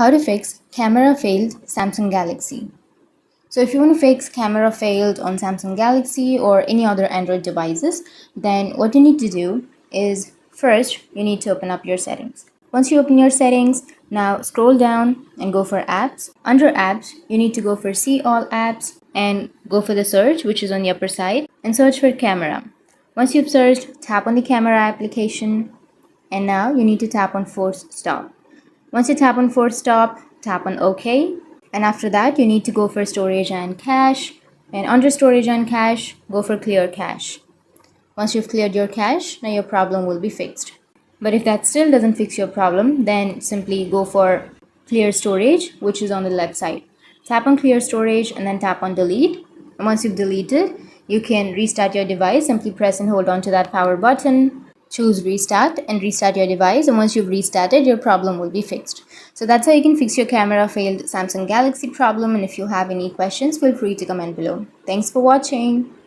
How to fix camera failed Samsung Galaxy. So if you want to fix camera failed on Samsung Galaxy or any other Android devices, then what you need to do is first you need to open up your settings. Once you open your settings, now scroll down and go for apps. Under apps, you need to go for see all apps and go for the search, which is on the upper side, and search for camera. Once you've searched, tap on the camera application, and now you need to tap on force stop. Once you tap on force stop, tap on OK. And after that, you need to go for storage and cache. And under storage and cache, go for clear cache. Once you've cleared your cache, now your problem will be fixed. But if that still doesn't fix your problem, then simply go for clear storage, which is on the left side. Tap on clear storage and then tap on delete. And once you've deleted, you can restart your device. Simply press and hold on to that power button. Choose restart and restart your device, and once you've restarted, your problem will be fixed. So that's how you can fix your camera failed Samsung Galaxy problem, and if you have any questions, feel free to comment below. Thanks for watching.